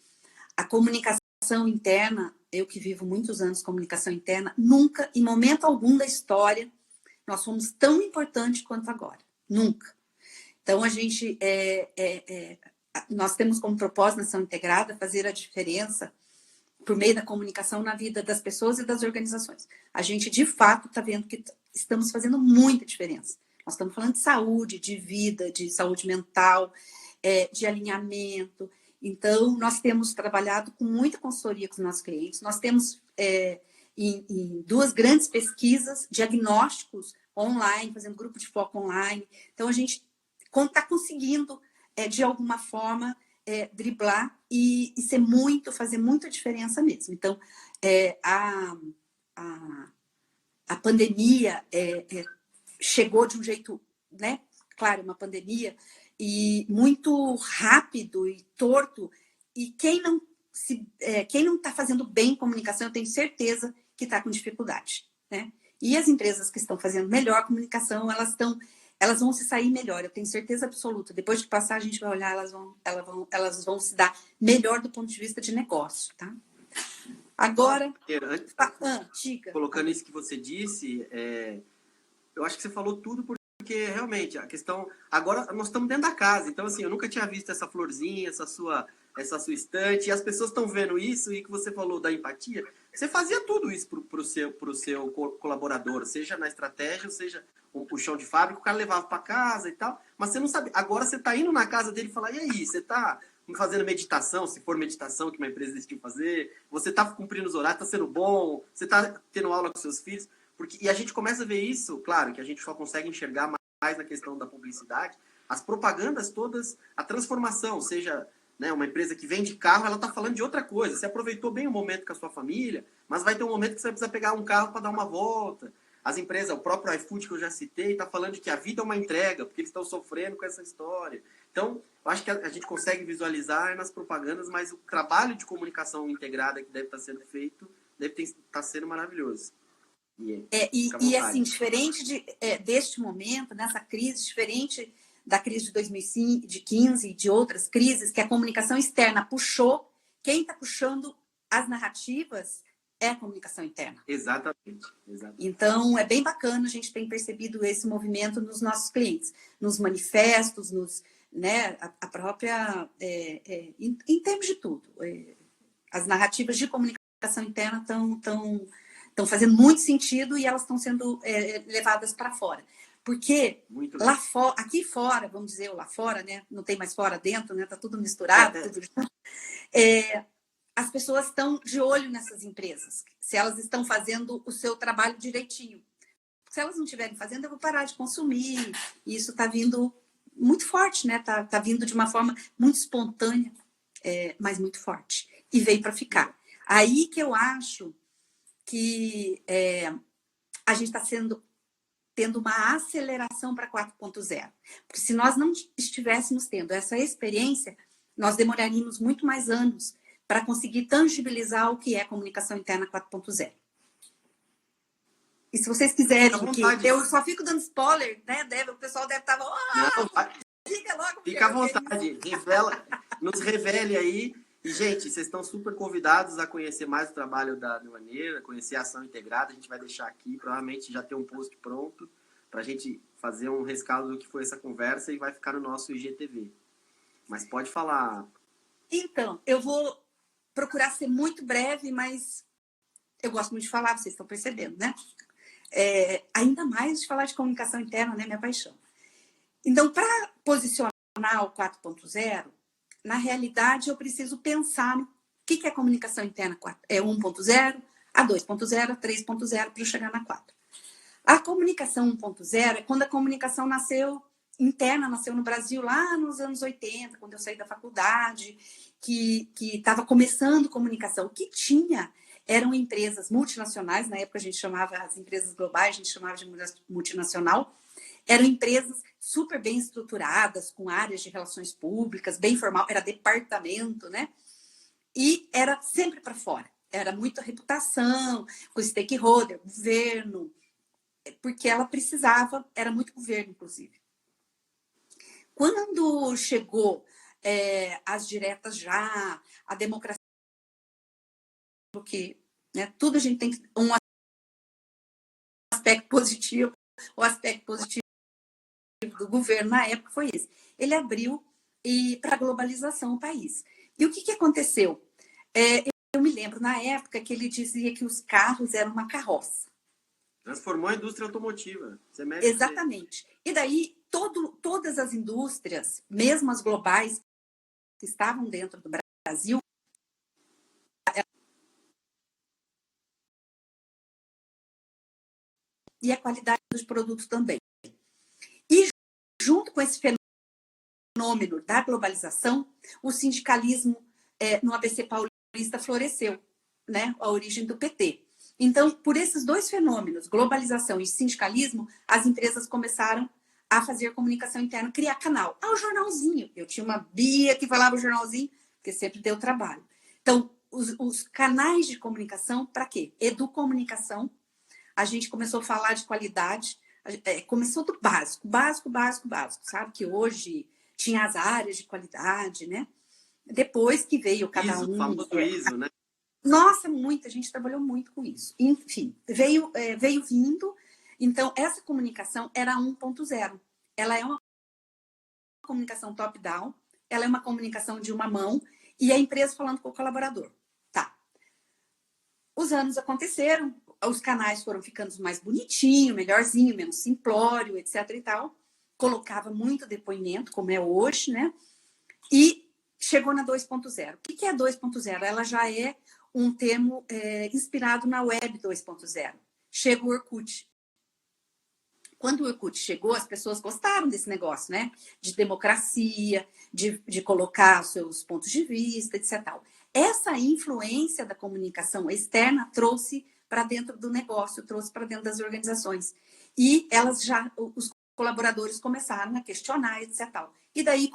a comunicação interna, eu que vivo muitos anos comunicação interna, nunca, em momento algum da história, nós fomos tão importantes quanto agora. Nunca. Então, a gente... nós temos como propósito na Ação Integrada fazer a diferença por meio da comunicação na vida das pessoas e das organizações. A gente, de fato, está vendo que estamos fazendo muita diferença. Nós estamos falando de saúde, de vida, de saúde mental, de alinhamento. Então, nós temos trabalhado com muita consultoria com os nossos clientes. Nós temos, em 2 grandes pesquisas, diagnósticos online, fazendo grupo de foco online. Então, a gente está conseguindo, de alguma forma, driblar e fazer muita diferença mesmo. Então, a pandemia chegou de um jeito, né? Claro, uma pandemia, e muito rápido e torto, e quem não está fazendo bem comunicação, eu tenho certeza que está com dificuldade, né? E as empresas que estão fazendo melhor comunicação, elas vão se sair melhor, eu tenho certeza absoluta. Depois de passar, a gente vai olhar, elas vão se dar melhor do ponto de vista de negócio, tá? Agora, colocando isso que você disse, eu acho que você falou tudo, porque realmente a questão... Agora nós estamos dentro da casa, então assim, eu nunca tinha visto essa florzinha, essa sua estante, e as pessoas estão vendo isso, e que você falou da empatia, você fazia tudo isso para o seu colaborador, seja na estratégia, ou seja o chão de fábrica, o cara levava para casa e tal, mas você não sabe. Agora você está indo na casa dele e fala, e aí, você está fazendo meditação, se for meditação que uma empresa decidiu fazer, você está cumprindo os horários, está sendo bom, você está tendo aula com seus filhos. E a gente começa a ver isso, claro, que a gente só consegue enxergar mais na questão da publicidade, as propagandas todas, a transformação, seja, né, uma empresa que vende carro, ela está falando de outra coisa. Você aproveitou bem o momento com a sua família, mas vai ter um momento que você vai precisar pegar um carro para dar uma volta. As empresas, o próprio iFood que eu já citei, está falando de que a vida é uma entrega, porque eles estão sofrendo com essa história. Então, eu acho que a gente consegue visualizar nas propagandas, mas o trabalho de comunicação integrada que deve estar sendo feito deve estar sendo maravilhoso. E assim, diferente deste momento, nessa crise, diferente da crise de 2015 e de outras crises, que a comunicação externa puxou, quem está puxando as narrativas é a comunicação interna. Exatamente. Então, é bem bacana, a gente tem percebido esse movimento nos nossos clientes, nos manifestos, né, a própria, em termos de tudo. As narrativas de comunicação interna estão fazendo muito sentido e elas estão sendo levadas para fora. Porque lá fora, aqui fora, vamos dizer, lá fora, né? Não tem mais fora dentro, né? Tá tudo misturado, tudo junto. As pessoas estão de olho nessas empresas, se elas estão fazendo o seu trabalho direitinho. Se elas não estiverem fazendo, eu vou parar de consumir. E isso está vindo muito forte, né? Tá vindo de uma forma muito espontânea, mas muito forte. E veio para ficar. Aí que eu acho que a gente está tendo uma aceleração para 4.0. Porque se nós não estivéssemos tendo essa experiência, nós demoraríamos muito mais anos para conseguir tangibilizar o que é comunicação interna 4.0. E se vocês quiserem, que eu só fico dando spoiler, né? O pessoal deve estar... Diga logo. Fica à vontade, nos revele aí. E, gente, vocês estão super convidados a conhecer mais o trabalho da Maneira, conhecer a ação integrada. A gente vai deixar aqui, provavelmente já tem um post pronto para a gente fazer um rescaldo do que foi essa conversa e vai ficar no nosso IGTV. Mas pode falar. Então, eu vou procurar ser muito breve, mas eu gosto muito de falar, vocês estão percebendo, né? Ainda mais de falar de comunicação interna, né? Minha paixão. Então, para posicionar o 4.0, na realidade, eu preciso pensar no que é comunicação interna 1.0, a 2.0, a 3.0, para eu chegar na 4. A comunicação 1.0 é quando a comunicação interna nasceu no Brasil lá nos anos 80, quando eu saí da faculdade, que estava começando comunicação. O que tinha eram empresas multinacionais, na época a gente chamava as empresas globais, a gente chamava de multinacional, eram empresas super bem estruturadas, com áreas de relações públicas, bem formal, era departamento, né? E era sempre para fora. Era muita reputação, com stakeholder, governo, porque ela precisava, era muito governo, inclusive. Quando chegou as diretas já, a democracia, porque tudo a gente tem um aspecto positivo, o aspecto positivo do governo na época foi esse. Ele abriu para a globalização o país. E o que aconteceu? Eu me lembro, na época, que ele dizia que os carros eram uma carroça. Transformou a indústria automotiva. Exatamente. E daí, todas as indústrias, mesmo as globais, que estavam dentro do Brasil, e a qualidade dos produtos também. E junto com esse fenômeno da globalização, o sindicalismo no ABC Paulista floresceu, né? A origem do PT. Então, por esses dois fenômenos, globalização e sindicalismo, as empresas começaram a fazer comunicação interna, criar canal. O jornalzinho. Eu tinha uma Bia que falava o jornalzinho, porque sempre deu trabalho. Então, os canais de comunicação, para quê? Educomunicação. A gente começou a falar de qualidade, começou do básico, sabe? Que hoje tinha as áreas de qualidade, né? Depois que veio cada um... Famoso ISO, né? Nossa, a gente trabalhou muito com isso. Enfim, veio vindo. Então, essa comunicação era 1.0. Ela é uma comunicação top-down, ela é uma comunicação de uma mão e a empresa falando com o colaborador. Tá. Os anos aconteceram, os canais foram ficando mais bonitinho, melhorzinho, menos simplório, etc. e tal. Colocava muito depoimento, como é hoje, né? E chegou na 2.0. O que é a 2.0? Ela já é um termo inspirado na Web 2.0, chega o Orkut. Quando o Orkut chegou, as pessoas gostaram desse negócio, né? De democracia, de colocar seus pontos de vista, etc. Essa influência da comunicação externa trouxe para dentro do negócio, trouxe para dentro das organizações. E os colaboradores começaram a questionar, etc. E daí,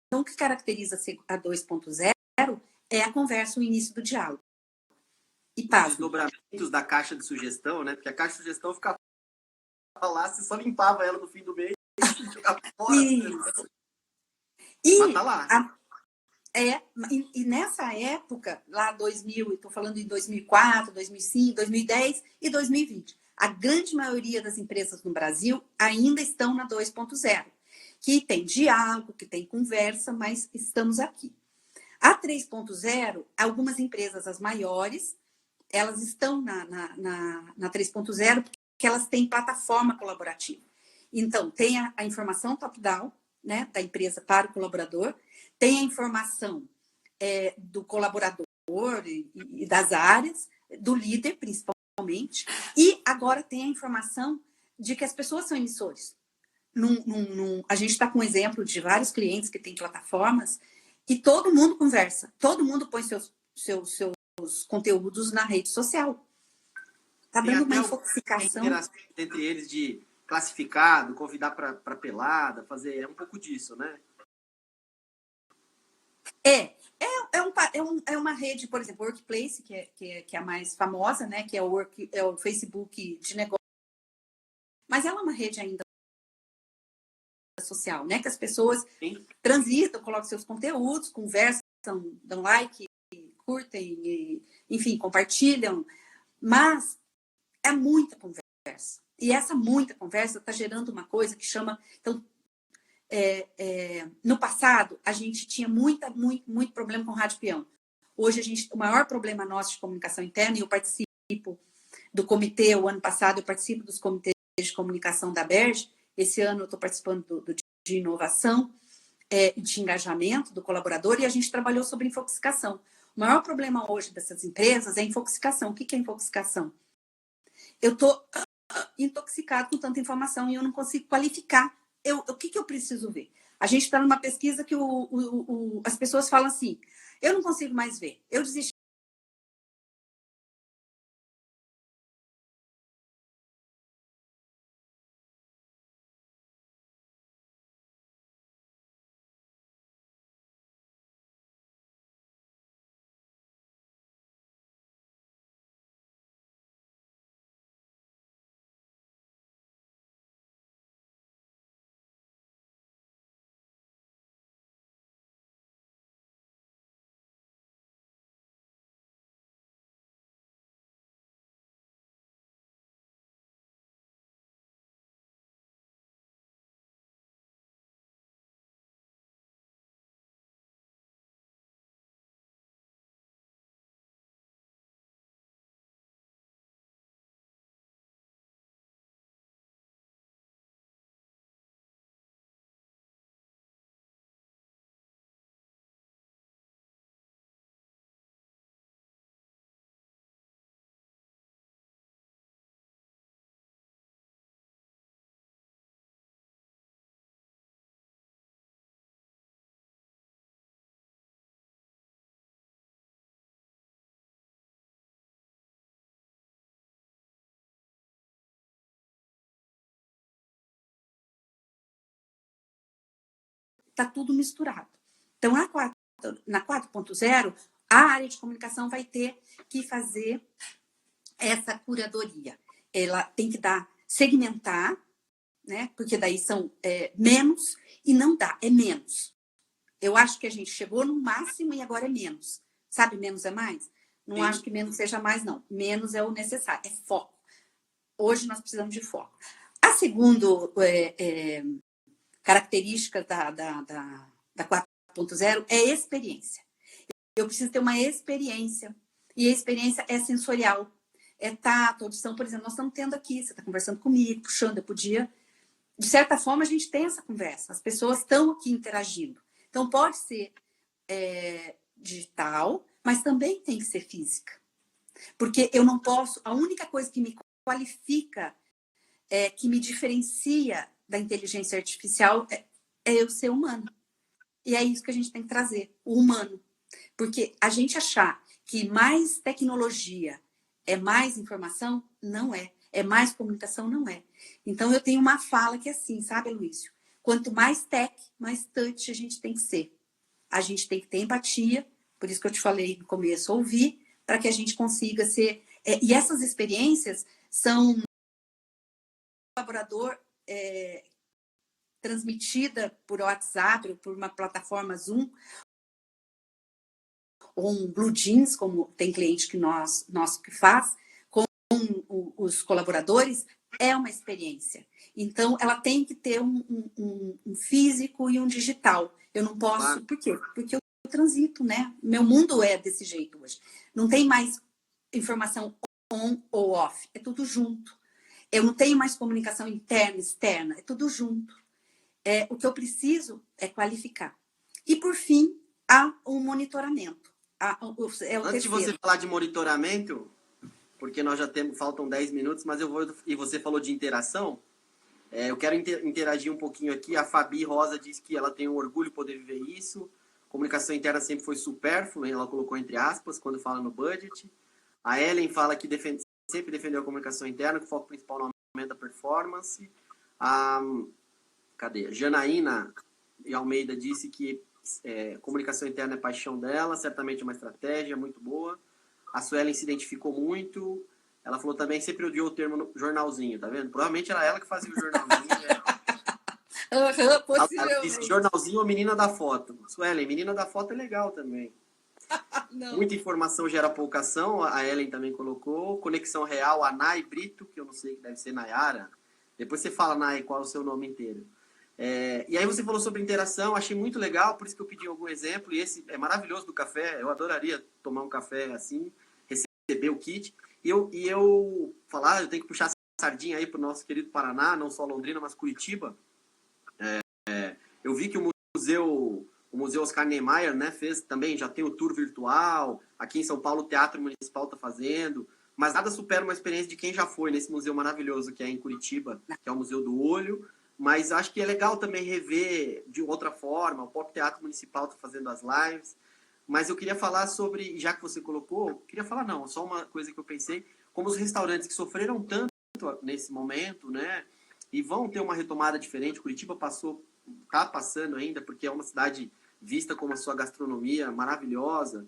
então, o que caracteriza a 2.0 é a conversa, o início do diálogo. E os desdobramentos da caixa de sugestão, né? Porque a caixa de sugestão ficava lá, você só limpava ela no fim do mês e jogava fora. Isso. E mas tá lá. E nessa época, lá 2000, estou falando em 2004, 2005, 2010 e 2020, a grande maioria das empresas no Brasil ainda estão na 2.0, que tem diálogo, que tem conversa, mas estamos aqui. A 3.0, algumas empresas, as maiores, elas estão na 3.0 porque elas têm plataforma colaborativa. Então, tem a informação top-down, né, da empresa para o colaborador, tem a informação do colaborador e das áreas, do líder, principalmente, e agora tem a informação de que as pessoas são emissores. A gente está com um exemplo de vários clientes que têm plataformas e todo mundo conversa, todo mundo põe seus conteúdos na rede social. Está dando uma infoxicação. Entre eles de classificado, convidar para pelada, fazer. É um pouco disso, né? É uma rede, por exemplo, Workplace, que é a mais famosa, né? Que é o Facebook de negócio. Mas ela é uma rede ainda social, né? Que as pessoas transitam, colocam seus conteúdos, conversam, dão like, curtem, enfim, compartilham. Mas é muita conversa. E essa muita conversa está gerando uma coisa que chama... Então, no passado, a gente tinha muito problema com rádio peão. Hoje, o maior problema nosso de comunicação interna, e eu participo do comitê, o ano passado eu participo dos comitês de comunicação da Berge, esse ano eu estou participando de inovação, de engajamento do colaborador, e a gente trabalhou sobre infoxicação. O maior problema hoje dessas empresas é infoxicação. O que é infoxicação? Eu estou intoxicado com tanta informação e eu não consigo qualificar. O que eu preciso ver? A gente está numa pesquisa que as pessoas falam assim, eu não consigo mais ver, eu desisti. Está tudo misturado. Então, na 4.0, a área de comunicação vai ter que fazer essa curadoria. Ela tem que segmentar, né? Porque daí são menos, e não dá, é menos. Eu acho que a gente chegou no máximo e agora é menos. Sabe, menos é mais? Não acho que menos seja mais, não. Menos é o necessário, é foco. Hoje nós precisamos de foco. A segunda característica da 4.0 é experiência. Eu preciso ter uma experiência. E a experiência é sensorial. É tato, audição. Por exemplo, nós estamos tendo aqui, você está conversando comigo, puxando, eu podia... De certa forma, a gente tem essa conversa. As pessoas estão aqui interagindo. Então, pode ser digital, mas também tem que ser física. Porque eu não posso... A única coisa que me qualifica, que me diferencia da inteligência artificial é eu ser humano. E é isso que a gente tem que trazer, o humano. Porque a gente achar que mais tecnologia é mais informação, não é. É mais comunicação, não é. Então, eu tenho uma fala que é assim, sabe, Luísio? Quanto mais tech, mais touch a gente tem que ser. A gente tem que ter empatia, por isso que eu te falei no começo, ouvir, para que a gente consiga ser... e essas experiências são colaborador transmitida por WhatsApp, ou por uma plataforma Zoom, ou um Blue Jeans, como tem cliente que nosso que faz, com os colaboradores, é uma experiência. Então, ela tem que ter um físico e um digital. Eu não posso... Claro. Por quê? Porque eu transito, né? Meu mundo é desse jeito hoje. Não tem mais informação on ou off. É tudo junto. Eu não tenho mais comunicação interna, externa. É tudo junto. O que eu preciso é qualificar. E, por fim, há um monitoramento. Antes de você falar de monitoramento, porque nós já faltam 10 minutos, mas e você falou de interação, eu quero interagir um pouquinho aqui. A Fabi Rosa diz que ela tem um orgulho de poder viver isso. Comunicação interna sempre foi supérflua, ela colocou entre aspas, quando fala no budget. A Ellen fala que sempre defendeu a comunicação interna, com foco principal no aumento da performance. Cadê? Janaína Almeida disse que comunicação interna é paixão dela, certamente é uma estratégia muito boa. A Suelen se identificou muito. Ela falou também que sempre odiou o termo jornalzinho, tá vendo? Provavelmente era ela que fazia o jornalzinho. Ela disse jornalzinho ou menina da foto. Suelen, menina da foto é legal também. Muita informação gera pouca ação, a Ellen também colocou. Conexão real, a Nay Brito, que eu não sei, deve ser Nayara. Depois você fala, Nay, qual é o seu nome inteiro. E aí você falou sobre interação, achei muito legal, por isso que eu pedi algum exemplo, e esse é maravilhoso do café, eu adoraria tomar um café assim, receber o kit, e eu falar, eu tenho que puxar a sardinha aí pro nosso querido Paraná, não só Londrina, mas Curitiba. Eu vi que o Museu Oscar Niemeyer, né, fez também, já tem o tour virtual, aqui em São Paulo o Teatro Municipal está fazendo, mas nada supera uma experiência de quem já foi nesse museu maravilhoso que é em Curitiba, que é o Museu do Olho. Mas acho que é legal também rever de outra forma. O Pop Teatro Municipal está fazendo as lives. Mas eu queria falar sobre, já que você colocou, só uma coisa que eu pensei, como os restaurantes que sofreram tanto nesse momento, né? E vão ter uma retomada diferente. Curitiba está passando ainda, porque é uma cidade vista como a sua gastronomia maravilhosa,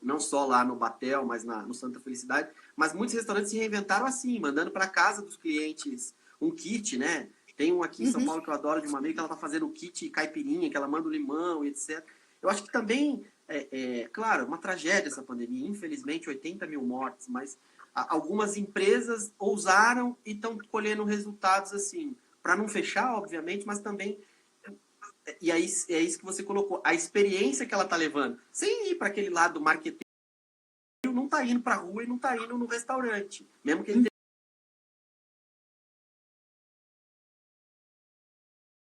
não só lá no Batel, mas no Santa Felicidade. Mas muitos restaurantes se reinventaram assim, mandando para casa dos clientes um kit, né? Tem um aqui em São Paulo que eu adoro, de uma amiga, que ela tá fazendo o kit caipirinha, que ela manda o limão e etc. Eu acho que também, claro, uma tragédia essa pandemia. Infelizmente, 80 mil mortes, mas algumas empresas ousaram e estão colhendo resultados assim, para não fechar, obviamente, mas também... E aí é isso que você colocou, a experiência que ela tá levando. Sem ir para aquele lado marketing, não tá indo para a rua e não tá indo no restaurante. Mesmo que ele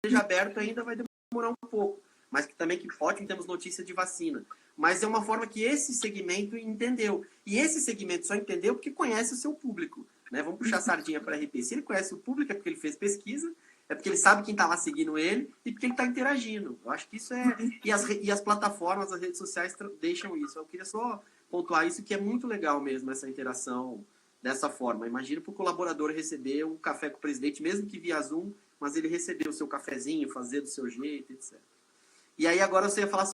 esteja aberto, ainda vai demorar um pouco. Mas que também, que ótimo, temos notícia de vacina. Mas é uma forma que esse segmento entendeu. E esse segmento só entendeu porque conhece o seu público. Né? Vamos puxar a sardinha para a RP. Se ele conhece o público, é porque ele fez pesquisa, é porque ele sabe quem está lá seguindo ele e porque ele está interagindo. Eu acho que isso é... E as plataformas, as redes sociais deixam isso. Eu queria só pontuar isso, que é muito legal mesmo, essa interação dessa forma. Imagina para o colaborador receber um café com o presidente, mesmo que via Zoom, mas ele receber o seu cafezinho, fazer do seu jeito, etc. E aí agora você ia falar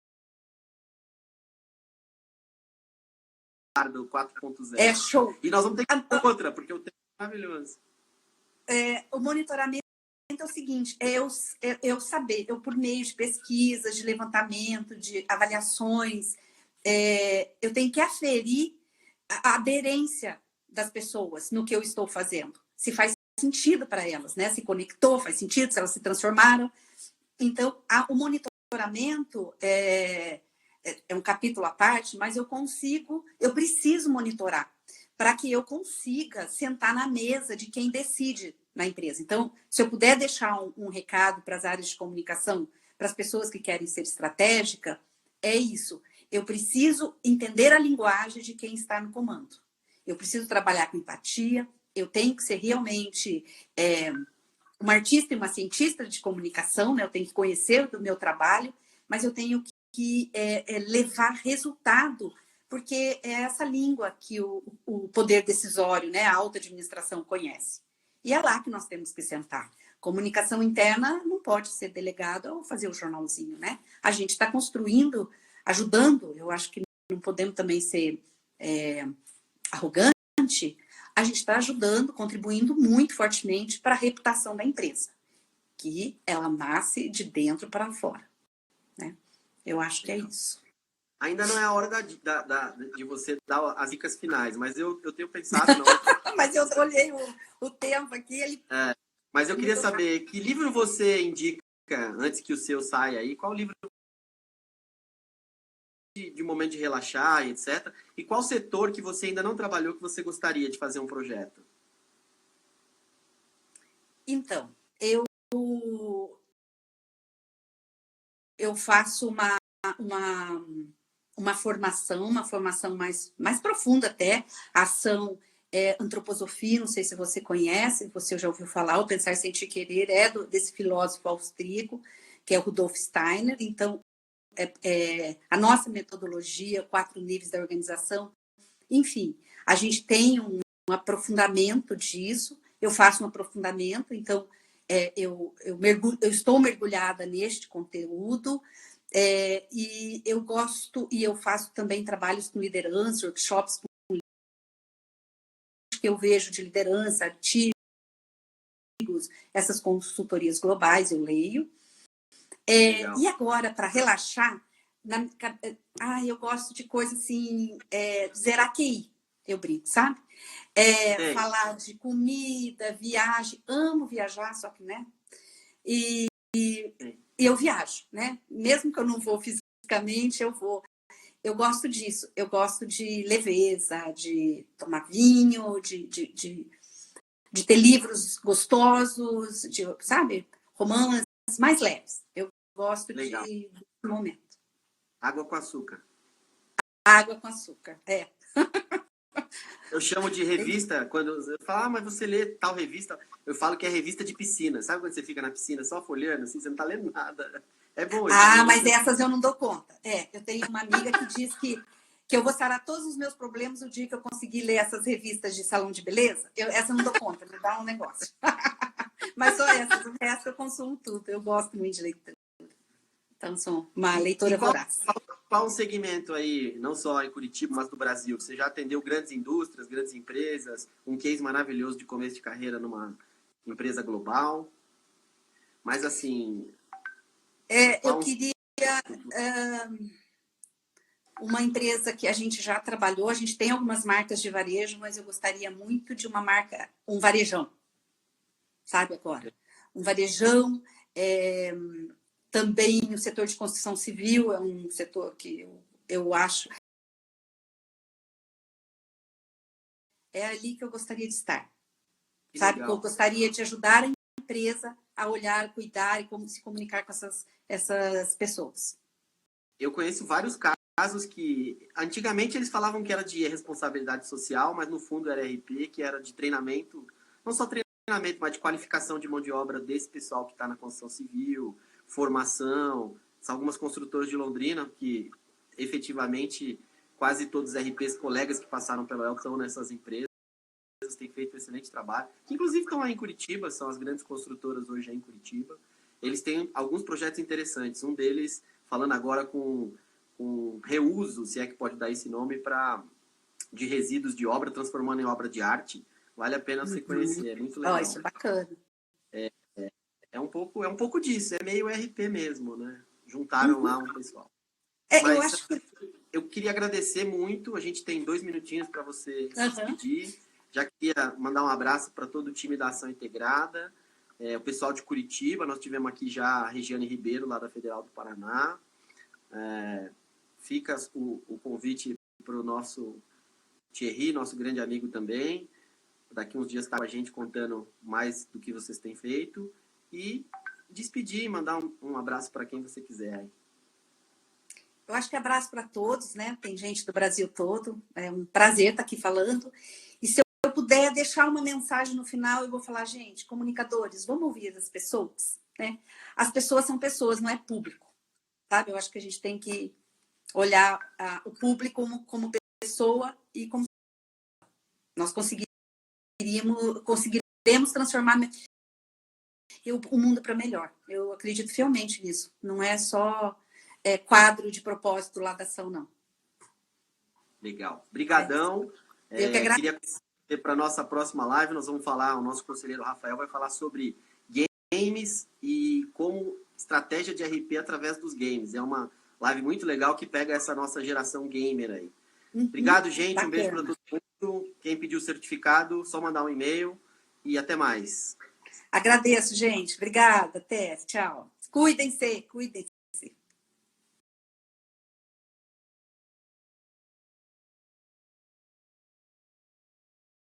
do 4.0. É show. E nós vamos ter que outra, porque o tempo é maravilhoso. O monitoramento é o seguinte, eu saber, eu por meio de pesquisas, de levantamento, de avaliações, eu tenho que aferir a aderência das pessoas no que eu estou fazendo. Se faz sentido para elas, né? Se conectou, faz sentido, se elas se transformaram. Então, o monitoramento é um capítulo à parte, mas eu preciso monitorar para que eu consiga sentar na mesa de quem decide na empresa. Então, se eu puder deixar um recado para as áreas de comunicação, para as pessoas que querem ser estratégica, é isso. Eu preciso entender a linguagem de quem está no comando. eu preciso trabalhar com empatia, eu tenho que ser realmente uma artista e uma cientista de comunicação, né? Eu tenho que conhecer do meu trabalho, mas eu tenho que levar resultado, porque é essa língua que o poder decisório, né? A alta administração conhece. E é lá que nós temos que sentar. Comunicação interna não pode ser delegada ou fazer o jornalzinho, né? A gente está construindo, ajudando, eu acho que não podemos também ser arrogante, a gente está ajudando, contribuindo muito fortemente para a reputação da empresa, que ela nasce de dentro para fora, né? Eu acho que é isso. Ainda não é a hora de você dar as dicas finais, mas eu tenho pensado... Não. Mas eu olhei o tempo aqui... Mas eu queria saber, que livro você indica antes que o seu saia aí? Qual livro de momento de relaxar e etc. E qual setor que você ainda não trabalhou que você gostaria de fazer um projeto? Então, eu faço uma formação mais profunda até, ação antroposofia, não sei se você conhece, você já ouviu falar, o Pensar, Sentir, Querer desse filósofo austríaco, que é o Rudolf Steiner. Então, a nossa metodologia, 4 níveis da organização, enfim, a gente tem um aprofundamento disso, eu faço um aprofundamento, então eu estou mergulhada neste conteúdo, e eu gosto, e eu faço também trabalhos com liderança, workshops que eu vejo de liderança, artigos, essas consultorias globais, eu leio. E agora, para relaxar, eu gosto de coisa assim, zerar QI, eu brinco, sabe? Falar de comida, viagem, amo viajar, só que, né? E eu viajo, né? Mesmo que eu não vou fisicamente, eu vou. Eu gosto disso, eu gosto de leveza, de tomar vinho, de ter livros gostosos, sabe? Romances mais leves. Eu gosto de momento. Água com açúcar. Água com açúcar, Eu chamo de revista, quando eu falo, mas você lê tal revista, eu falo que é revista de piscina. Sabe quando você fica na piscina só folheando, assim, você não tá lendo nada? É bom. Mas essas eu não dou conta. Eu tenho uma amiga que diz que eu vou sarar todos os meus problemas o dia que eu conseguir ler essas revistas de salão de beleza. Essa eu não dou conta, me dá um negócio. Mas só essas, o resto eu consumo tudo. Eu gosto muito de leitura. Então, sou uma leitora voraz. Qual o segmento aí, não só em Curitiba, mas do Brasil? Você já atendeu grandes indústrias, grandes empresas, um case maravilhoso de começo de carreira numa empresa global. Mas, assim... eu queria... uma empresa que a gente já trabalhou, a gente tem algumas marcas de varejo, mas eu gostaria muito de uma marca, um varejão, sabe agora? Um varejão, também o setor de construção civil é um setor que eu acho... É ali que eu gostaria de estar, sabe? Eu gostaria de ajudar a empresa a olhar, cuidar e como se comunicar com essas pessoas. Eu conheço vários casos que, antigamente, eles falavam que era de responsabilidade social, mas no fundo era RP, que era de treinamento, não só treinamento, mas de qualificação de mão de obra desse pessoal que está na construção civil, formação. São algumas construtoras de Londrina que, efetivamente, quase todos os RPs, colegas que passaram pela El estão nessas empresas, têm feito um excelente trabalho, que inclusive estão lá em Curitiba, são as grandes construtoras hoje em Curitiba. Eles têm alguns projetos interessantes, um deles falando agora com reuso, se é que pode dar esse nome, de resíduos de obra, transformando em obra de arte. Vale a pena você conhecer, é muito legal. Isso é bacana. É um pouco disso, é meio RP mesmo, né? Juntaram lá um pessoal. Eu acho que... Eu queria agradecer muito, a gente tem 2 minutinhos para você se despedir. Já queria mandar um abraço para todo o time da Ação Integrada, o pessoal de Curitiba, nós tivemos aqui já a Regiane Ribeiro, lá da Federal do Paraná. Fica o convite para o nosso Thierry, nosso grande amigo também. Daqui uns dias está com a gente contando mais do que vocês têm feito. E despedir, mandar um abraço para quem você quiser. eu acho que abraço para todos, né? Tem gente do Brasil todo. É um prazer estar aqui falando. E se eu puder deixar uma mensagem no final, eu vou falar, gente, comunicadores, vamos ouvir as pessoas, né? As pessoas são pessoas, não é público, sabe? Eu acho que a gente tem que olhar o público como pessoa e como nós conseguiremos transformar o mundo para melhor. Eu acredito fielmente nisso. Não é só quadro de propósito lá da ação, não. Legal. Obrigadão. Eu que agradeço. Queria para a nossa próxima live, nós vamos falar, o nosso conselheiro Rafael vai falar sobre games e como estratégia de RP através dos games. É uma live muito legal que pega essa nossa geração gamer aí. Obrigado, gente. Bacana. Um beijo para todo mundo. Quem pediu o certificado, só mandar um e-mail e até mais. Agradeço, gente. Obrigada. Até. Tchau. Cuidem-se.